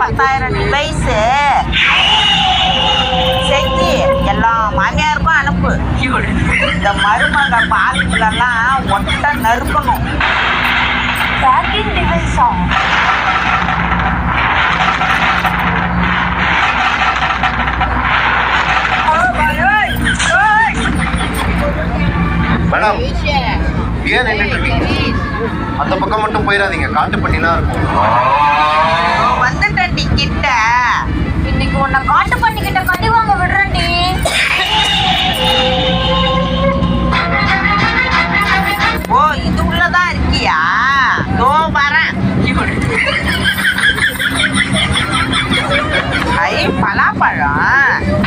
10,000 device செஞ்சு எல்லா மாமியாருக்கும் அனுப்பு. இந்த மருமக பாலத்துலலாம் ஒட்ட நறுக்கணும். பேக்கிங் டிவைஸா? மேடம் ஏன் நின்றுட்டு இருக்கீங்க? அந்த பக்கம் மட்டும் போயிடாதீங்க, காட்டுப்பட்டிலாம் இருக்கும். வந்துட்டேன்டி கிட்ட. இன்னைக்கு உன்னை காட்டு பண்ணிக்கிட்ட கடி வாங்க விடுறேன்டி. ஓ இது உள்ளதான் இருக்கியா? தோ வரேன். ஐ பலாப்பழம்